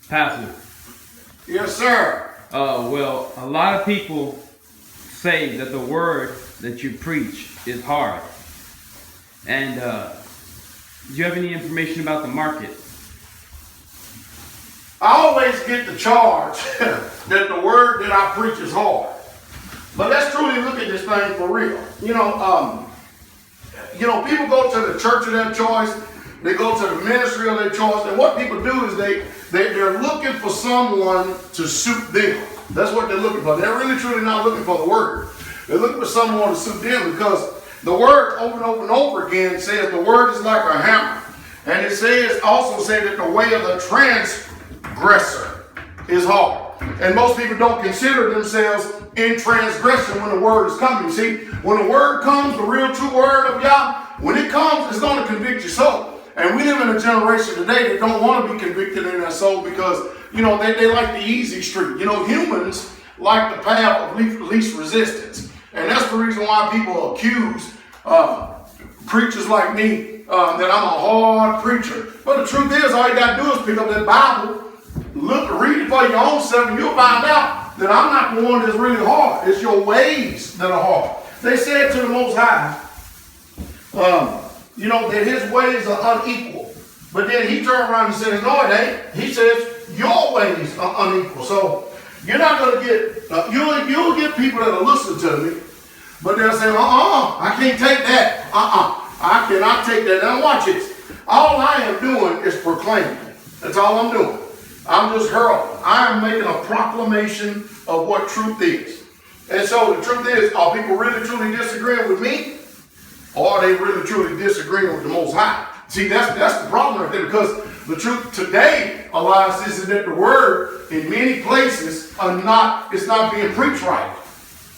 Pastor. Yes, sir. Well, a lot of people say that the word that you preach is hard. And do you have any information about the market? I always get the charge that the word that I preach is hard. But let's truly look at this thing for real. People go to the church of their choice. They go to the ministry of their choice. And what people do is they're looking for someone to suit them. That's what they're looking for. They're really truly not looking for the word. They're looking for someone to suit them, because the word over and over and over again says the word is like a hammer. And it also says that the way of the transgressor is hard. And most people don't consider themselves in transgression when the word is coming. You see, when the word comes, the real true word of Yah, when it comes, it's going to convict your soul. And we live in a generation today that don't want to be convicted in their soul because, they like the easy street. Humans like the path of least resistance. And that's the reason why people accuse preachers like me that I'm a hard preacher. But the truth is, all you got to do is pick up that Bible, read it for your own self, and you'll find out that I'm not the one that's really hard. It's your ways that are hard. They said to the Most High, that his ways are unequal. But then he turned around and says, no, it ain't. He says, your ways are unequal. So you're not going to get, you'll get people that'll listen to me, but they'll say, I can't take that. I cannot take that. Now watch it. All I am doing is proclaiming. That's all I'm doing. I'm just heralding. I am making a proclamation of what truth is. And so the truth is, are people really truly disagreeing with me? Or are they really truly disagreeing with the Most High? See, that's the problem right there, because the truth today, Elias, is that the word in many places it's not being preached right.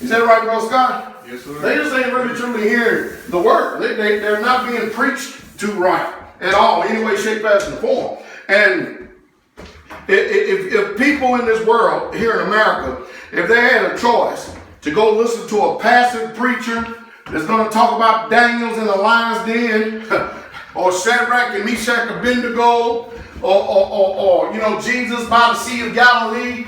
Is that right, Bro Scott? Yes, sir. They just ain't really truly hearing the word. They're not being preached to right at all, any way, shape, fashion, or form. And if people in this world, here in America, if they had a choice to go listen to a passive preacher that's going to talk about Daniel's in the lion's den, or Shadrach and Meshach and Abednego, or Jesus by the Sea of Galilee,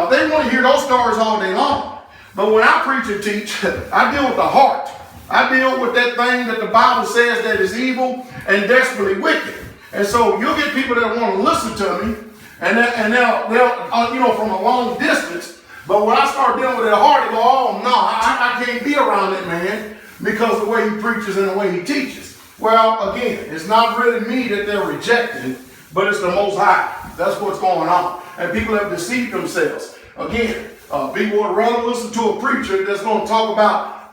they want to hear those stories all day long. But when I preach and teach, I deal with the heart. I deal with that thing that the Bible says that is evil and desperately wicked. And so you'll get people that want to listen to me, and they'll from a long distance. But when I start dealing with their heart, they go, oh no, I can't be around that man because of the way he preaches and the way he teaches. Well, again, it's not really me that they're rejecting, but it's the Most High. That's what's going on. And people have deceived themselves. Again, people would rather listen to a preacher that's going to talk about,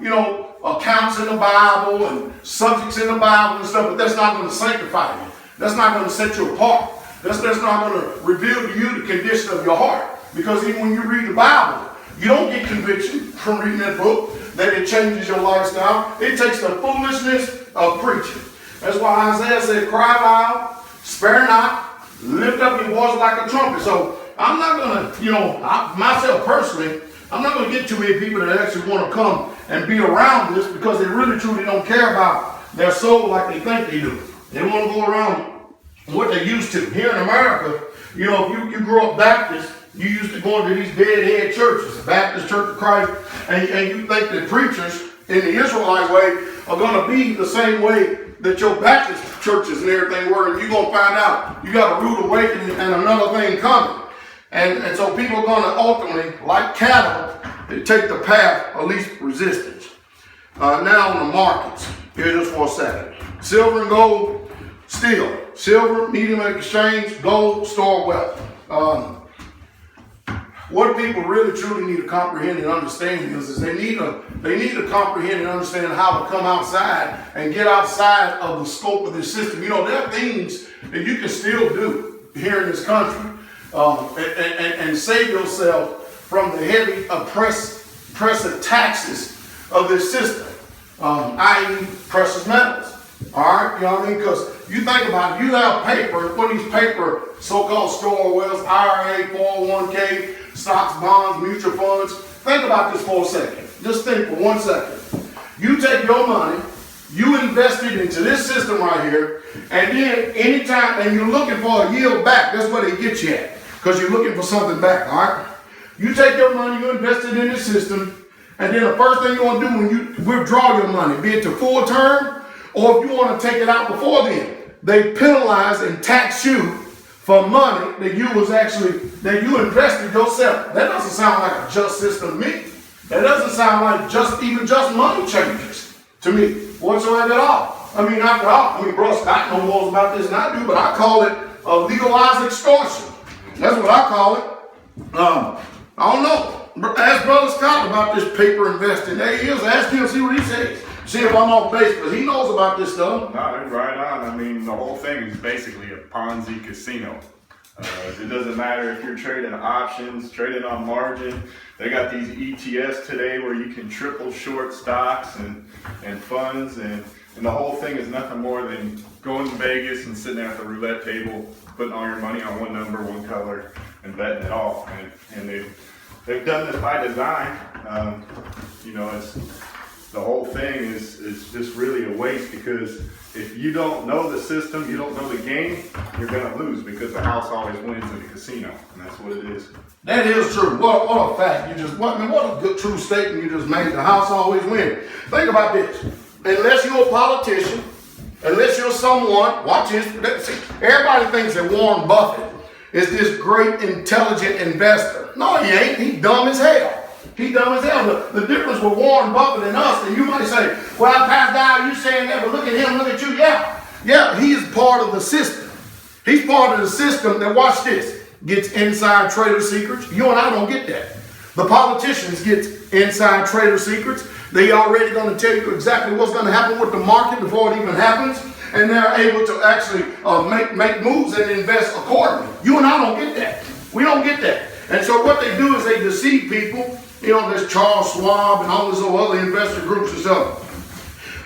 accounts in the Bible and subjects in the Bible and stuff, but that's not going to sanctify you. That's not going to set you apart. That's not going to reveal to you the condition of your heart. Because even when you read the Bible, you don't get conviction from reading that book that it changes your lifestyle. It takes the foolishness of preaching. That's why Isaiah said, cry loud, spare not, lift up your voice like a trumpet. So I'm not going to, myself personally, I'm not going to get too many people that actually want to come and be around this because they really truly don't care about their soul like they think they do. They want to go around what they used to. Here in America, if you grew up Baptist, you used to go into these deadhead churches, the Baptist Church of Christ, and you think that preachers in the Israelite way are going to be the same way that your Baptist churches and everything were, and you're going to find out you got a rude awakening and another thing coming. And so people are going to ultimately, like cattle, take the path of least resistance. Now on the markets, here just for a second. Silver and gold, still. Silver, medium exchange, gold, store wealth. What people really truly need to comprehend and understand is they need to comprehend and understand how to come outside and get outside of the scope of this system. There are things that you can still do here in this country and save yourself from the heavy oppressive taxes of this system, i.e. precious metals. All right, you know what I mean? Because you think about it, you have paper, one of these paper so-called store wealth, IRA, 401k, stocks, bonds, mutual funds. Think about this for a second. Just think for 1 second. You take your money, you invest it into this system right here, and then anytime, and you're looking for a yield back, that's where they get you at. because you're looking for something back, all right? You take your money, you invest it in the system, and then the first thing you want to do when you withdraw your money, be it to full term, or if you want to take it out before then, they penalize and tax you for money that you invested yourself. That doesn't sound like a just system to me. That doesn't sound like just money changes to me whatsoever at all. I mean, after all, Bro Scott knows more about this than I do, but I call it legalized extortion. That's what I call it. I don't know. Ask Brother Scott about this paper investing. There he is. Ask him, see what he says. See if I'm off base, because he knows about this stuff. No, right on. I mean, the whole thing is basically a Ponzi casino. It doesn't matter if you're trading options, trading on margin. They got these ETFs today where you can triple short stocks and funds, and the whole thing is nothing more than going to Vegas and sitting there at the roulette table, putting all your money on one number, one color, and betting it all. And they've done this by design. The whole thing is just really a waste, because if you don't know the system, you don't know the game, you're going to lose, because the house always wins in the casino, and that's what it is. That is true. What a fact. What a good true statement you just made. The house always wins. Think about this. Unless you're a politician, unless you're someone, watch this. Everybody thinks that Warren Buffett is this great, intelligent investor. No, he ain't. He's dumb as hell. He dumb as hell. The difference with Warren Buffett and us, and you might say, well, Pastor Dow, you saying that, but look at him, look at you. Yeah, he is part of the system. He's part of the system that, watch this, gets inside trader secrets. You and I don't get that. The politicians get inside trader secrets. They already going to tell you exactly what's going to happen with the market before it even happens. And they're able to actually make moves and invest accordingly. You and I don't get that. We don't get that. And so what they do is they deceive people. There's Charles Schwab and all these other investor groups and stuff.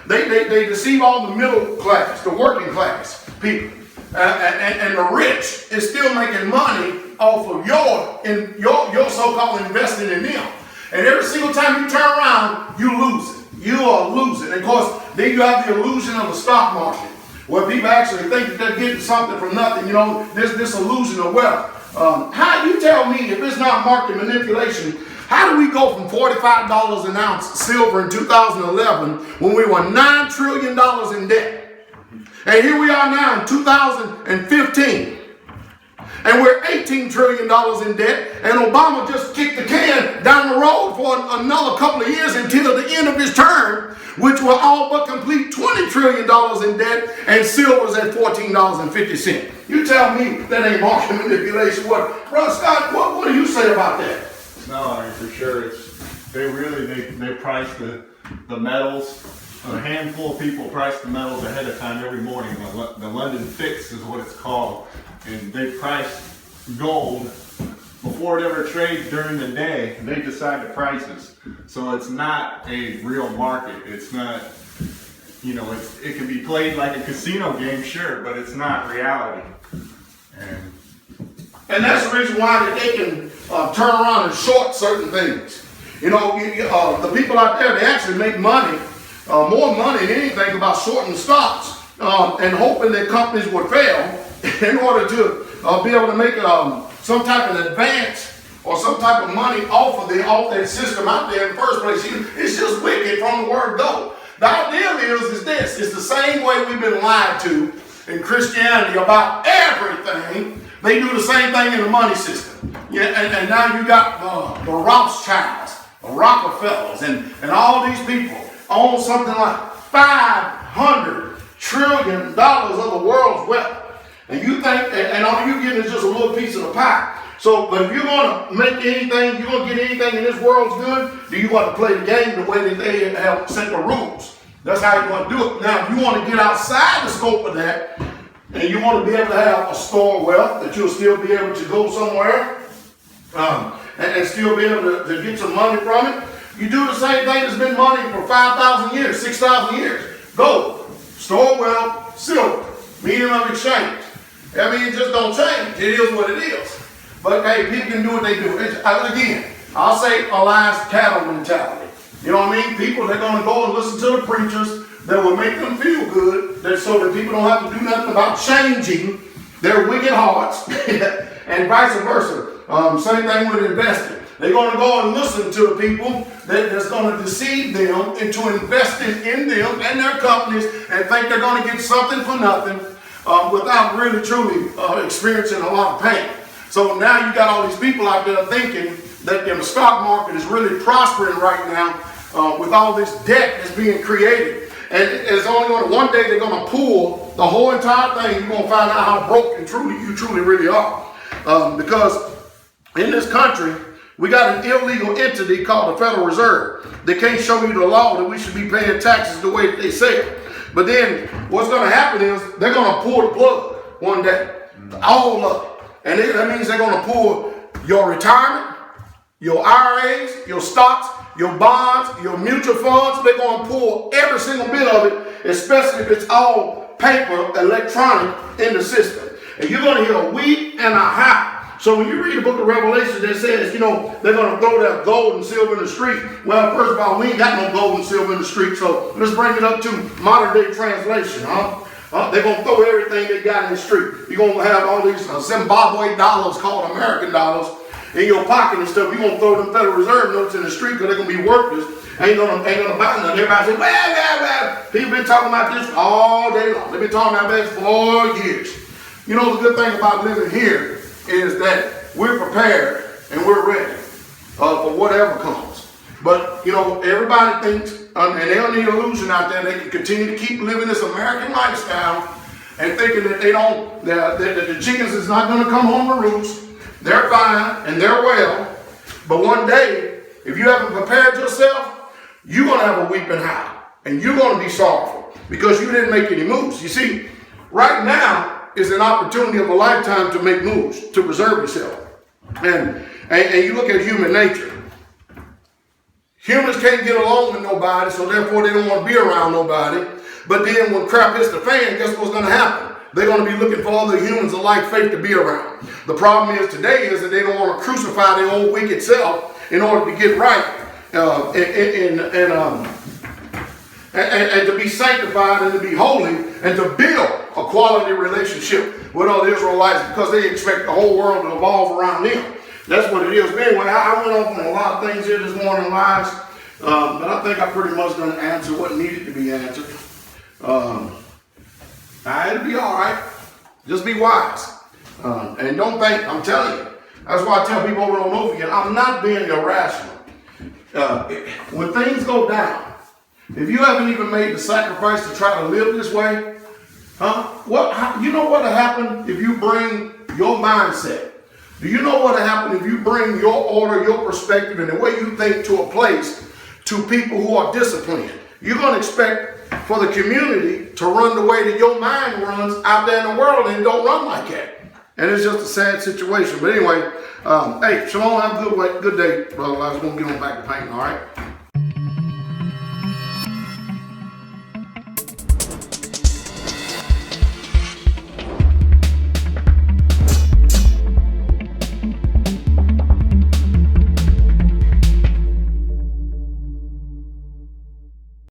They deceive all the middle class, the working class people. And the rich is still making money off of your so-called investing in them. And every single time you turn around, you lose it. You are losing. And of course, then you have the illusion of the stock market, where people actually think that they're getting something from nothing. This illusion of wealth. How you tell me, if it's not market manipulation, how do we go from $45 an ounce silver in 2011 when we were $9 trillion in debt? And here we are now in 2015. And we're $18 trillion in debt. And Obama just kicked the can down the road for another couple of years until the end of his term, which will all but complete $20 trillion in debt, and silver's at $14.50. You tell me that ain't market manipulation. Brother Scott, what do you say about that? No, I mean, for sure. They price the metals. A handful of people price the metals ahead of time every morning. The London Fix is what it's called. And they price gold before it ever trades during the day. They decide the prices. So it's not a real market. It's not, it can be played like a casino game, sure, but it's not reality. And that's the reason why that they can turn around and short certain things. The people out there, they actually make money, more money than anything, about shorting stocks and hoping that companies would fail in order to be able to make some type of advance or some type of money off that system out there in the first place. It's just wicked from the word go. The idea is this. It's the same way we've been lied to in Christianity about everything. They do the same thing in the money system. Yeah, and now you got the Rothschilds, the Rockefellers, and all these people own something like $500 trillion of the world's wealth. And you think, and all you get is just a little piece of the pie. So, but if you're going to make anything, you're going to get anything in this world's good, do you want to play the game the way that they have set the rules? That's how you want to do it. Now, if you want to get outside the scope of that, and you want to be able to have a store of wealth, that you'll still be able to go somewhere and still be able to get some money from it, you do the same thing that's been money for 5,000 years, 6,000 years. Gold, store of wealth, silver, medium of exchange. I mean, it just don't change. It is what it is. But hey, people can do what they do. Again, I'll say a last cattle mentality. You know what I mean? People, they're going to go and listen to the preachers that will make them feel good, so that people don't have to do nothing about changing their wicked hearts, and vice versa. Same thing with investing. They're going to go and listen to the people that's going to deceive them into investing in them and their companies and think they're going to get something for nothing without really truly experiencing a lot of pain. So now you got all these people out there thinking that the stock market is really prospering right now with all this debt that's being created. And it's only going to, one day they're going to pull the whole entire thing. You're going to find out how broke and you truly really are. Because in this country, we got an illegal entity called the Federal Reserve. They can't show you the law that we should be paying taxes the way that they say. But then what's going to happen is they're going to pull the plug one day, all of it. And that means they're going to pull your retirement, your IRAs, your stocks, your bonds, your mutual funds. They're going to pull every single bit of it, especially if it's all paper, electronic in the system. And you're going to hear a weep and a howl. So when you read the book of Revelation that says, they're going to throw that gold and silver in the street. Well, first of all, we ain't got no gold and silver in the street. So let's bring it up to modern day translation, they're going to throw everything they got in the street. You're going to have all these Zimbabwe dollars called American dollars in your pocket and stuff. You're going to throw them Federal Reserve notes in the street because they're going to be worthless. Ain't gonna buy nothing. Everybody say, well. People been talking about this all day long. They've been talking about this for years. The good thing about living here is that we're prepared and we're ready for whatever comes. But, everybody thinks, and they're on the illusion out there, they can continue to keep living this American lifestyle and thinking that that the chickens is not going to come home to roost. They're fine and they're well. But one day, if you haven't prepared yourself, you're going to have a weeping howl. And you're going to be sorrowful because you didn't make any moves. You see, right now is an opportunity of a lifetime to make moves, to preserve yourself. And you look at human nature. Humans can't get along with nobody, so therefore they don't want to be around nobody. But then when crap hits the fan, guess what's going to happen? They're going to be looking for other humans of like faith to be around. The problem is today is that they don't want to crucify their old wicked self in order to get right and to be sanctified and to be holy and to build a quality relationship with other Israelites because they expect the whole world to evolve around them. That's what it is. But anyway, I went off on a lot of things here this morning, lives, but I think I pretty much done answered what needed to be answered. It'll be all right. Just be wise. And don't think, I'm telling you, that's why I tell people over and over again, I'm not being irrational. When things go down, if you haven't even made the sacrifice to try to live this way, you know what will happen if you bring your mindset? Do you know what will happen if you bring your order, your perspective, and the way you think to a place to people who are disciplined? You're going to expect for the community to run the way that your mind runs out there in the world, and it don't run like that. And it's just a sad situation. But anyway, hey, shalom, have a good day, brother. I was going to get on back to painting, all right?